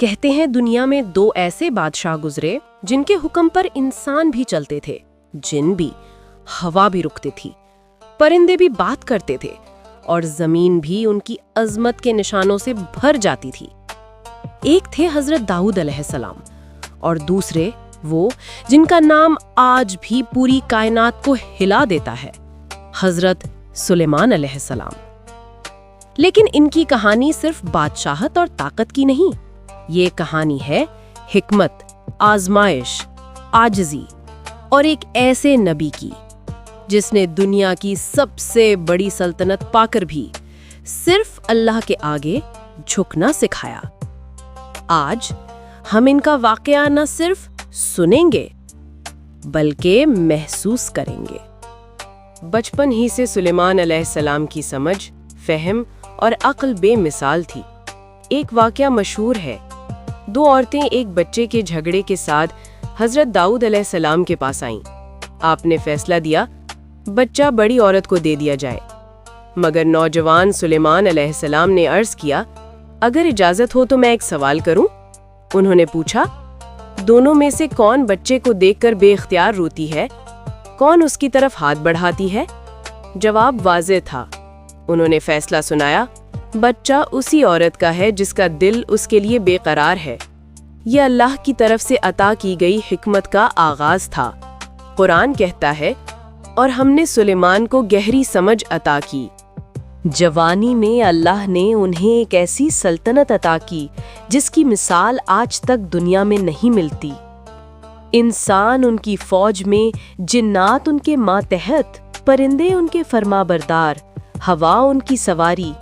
کہتے ہیں دنیا میں 2 ایسے بادشاہ گزرے جن کے حکم پر انسان بھی چلتے تھے، جن بھی، ہوا بھی رکتی تھی، پرندے بھی بات کرتے تھے اور زمین بھی ان کی عظمت کے نشانوں سے بھر جاتی تھی۔ ایک تھے حضرت داؤد علیہ السلام اور دوسرے وہ جن کا نام آج بھی پوری کائنات کو ہلا دیتا ہے، حضرت سلیمان علیہ السلام۔ لیکن ان کی کہانی صرف بادشاہت اور طاقت کی نہیں، یہ کہانی ہے حکمت، آزمائش، عاجزی اور ایک ایسے نبی کی جس نے دنیا کی سب سے بڑی سلطنت پا کر بھی صرف اللہ کے آگے جھکنا سکھایا۔ آج ہم ان کا واقعہ نہ صرف سنیں گے بلکہ محسوس کریں گے۔ بچپن ہی سے سلیمان علیہ السلام کی سمجھ، فہم اور عقل بے مثال تھی۔ ایک واقعہ مشہور ہے، 2 عورتیں ایک بچے کے جھگڑے کے ساتھ حضرت داؤد علیہ السلام کے پاس آئیں۔ آپ نے فیصلہ دیا بچہ بڑی عورت کو دے دیا جائے، مگر نوجوان سلیمان علیہ السلام نے عرض کیا، اگر اجازت ہو تو میں ایک سوال کروں؟ انہوں نے پوچھا، دونوں میں سے کون بچے کو دیکھ کر بے اختیار روتی ہے؟ کون اس کی طرف ہاتھ بڑھاتی ہے؟ جواب واضح تھا۔ انہوں نے فیصلہ سنایا، بچہ اسی عورت کا ہے جس کا دل اس کے لیے بے قرار ہے۔ یہ اللہ کی طرف سے عطا کی گئی حکمت کا آغاز تھا۔ قرآن کہتا ہے، اور ہم نے سلیمان کو گہری سمجھ عطا کی۔ جوانی میں اللہ نے انہیں ایک ایسی سلطنت عطا کی جس کی مثال آج تک دنیا میں نہیں ملتی۔ انسان ان کی فوج میں، جنات ان کے ماتحت، پرندے ان کے فرما بردار، ہوا ان کی سواری۔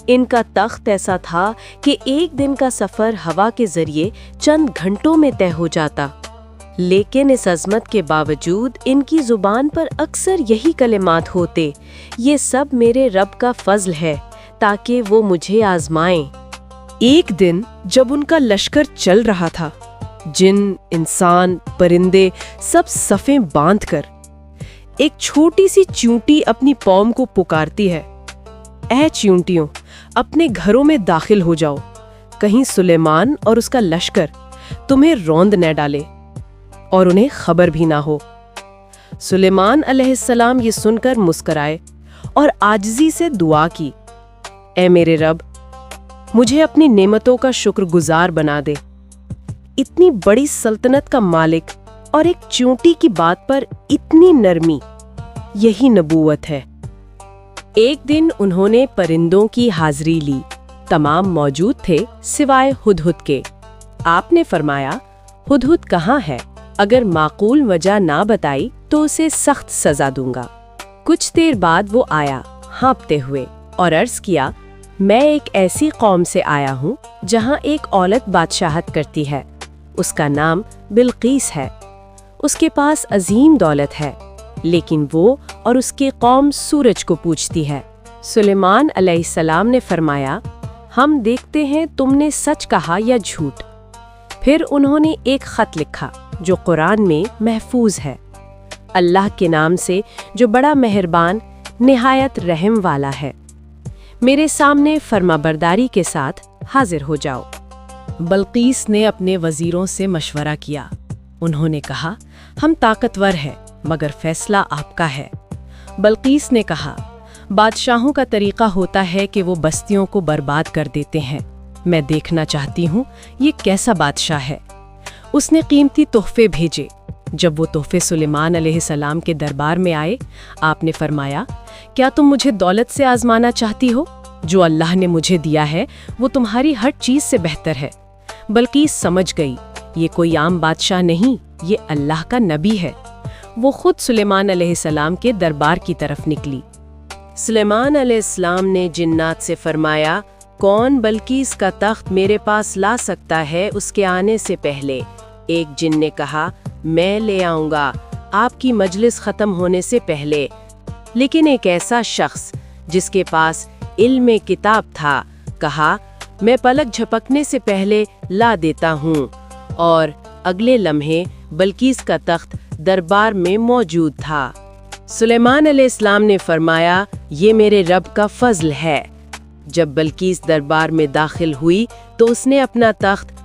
ان کا تخت ایسا تھا کہ ایک دن کا سفر ہوا کے ذریعے چند گھنٹوں میں طے ہو جاتا۔ لیکن اس عظمت کے باوجود ان کی زبان پر اکثر یہی کلمات ہوتے، یہ سب میرے رب کا فضل ہے تاکہ وہ مجھے آزمائیں۔ ایک دن جب ان کا لشکر چل رہا تھا، جن، انسان، پرندے سب صفیں باندھ کر، ایک چھوٹی سی چیونٹی اپنی قوم کو پکارتی ہے، اے چیونٹیوں، اپنے گھروں میں داخل ہو جاؤ، کہیں سلیمان اور اس کا لشکر تمہیں روند نہ ڈالے اور انہیں خبر بھی نہ ہو۔ سلیمان علیہ السلام یہ سن کر مسکرائے اور عاجزی سے دعا کی، اے میرے رب، مجھے اپنی نعمتوں کا شکر گزار بنا دے۔ اتنی بڑی سلطنت کا مالک اور ایک چیونٹی کی بات پر اتنی نرمی، یہی نبوت ہے۔ ایک دن انہوں نے پرندوں کی حاضری لی، تمام موجود تھے سوائے ہدہد کے۔ آپ نے فرمایا، ہدہد کہاں ہے؟ اگر معقول وجہ نہ بتائی تو اسے سخت سزا دوں گا۔ کچھ دیر بعد وہ آیا، ہانپتے ہوئے، اور عرض کیا، میں ایک ایسی قوم سے آیا ہوں جہاں ایک عورت بادشاہت کرتی ہے، اس کا نام بلقیس ہے۔ اس کے پاس عظیم دولت ہے، لیکن وہ اور اس کی قوم سورج کو پوجتی ہے۔ سلیمان علیہ السلام نے فرمایا، ہم دیکھتے ہیں تم نے سچ کہا یا جھوٹ۔ پھر انہوں نے ایک خط لکھا جو قرآن میں محفوظ ہے، اللہ کے نام سے جو بڑا مہربان، نہایت رحم والا ہے، میرے سامنے فرما برداری کے ساتھ حاضر ہو جاؤ۔ بلقیس نے اپنے وزیروں سے مشورہ کیا۔ انہوں نے کہا، ہم طاقتور ہیں مگر فیصلہ آپ کا ہے۔ بلقیس نے کہا، بادشاہوں کا طریقہ ہوتا ہے کہ وہ بستیوں کو برباد کر دیتے ہیں، میں دیکھنا چاہتی ہوں یہ کیسا بادشاہ ہے۔ اس نے قیمتی تحفے بھیجے۔ جب وہ تحفے سلیمان علیہ السلام کے دربار میں آئے، آپ نے فرمایا، کیا تم مجھے دولت سے آزمانا چاہتی ہو؟ جو اللہ نے مجھے دیا ہے وہ تمہاری ہر چیز سے بہتر ہے۔ بلقیس سمجھ گئی، یہ کوئی عام بادشاہ نہیں، یہ اللہ کا نبی ہے۔ وہ خود سلیمان علیہ السلام کے دربار کی طرف نکلی۔ سلیمان علیہ السلام نے جنات سے فرمایا، کون بلقیس کا تخت میرے پاس لا سکتا ہے اس کے آنے سے پہلے؟ ایک جن نے کہا، میں لے آؤں گا آپ کی مجلس ختم ہونے سے پہلے۔ لیکن ایک ایسا شخص جس کے پاس علم کتاب تھا کہا، میں پلک جھپکنے سے پہلے لا دیتا ہوں، اور اگلے لمحے بلقیس کا تخت دربار میں موجود تھا۔ سلیمان علیہ السلام نے فرمایا، یہ میرے رب کا فضل ہے۔ جب بلقیس دربار میں داخل ہوئی تو اس نے اپنا تخت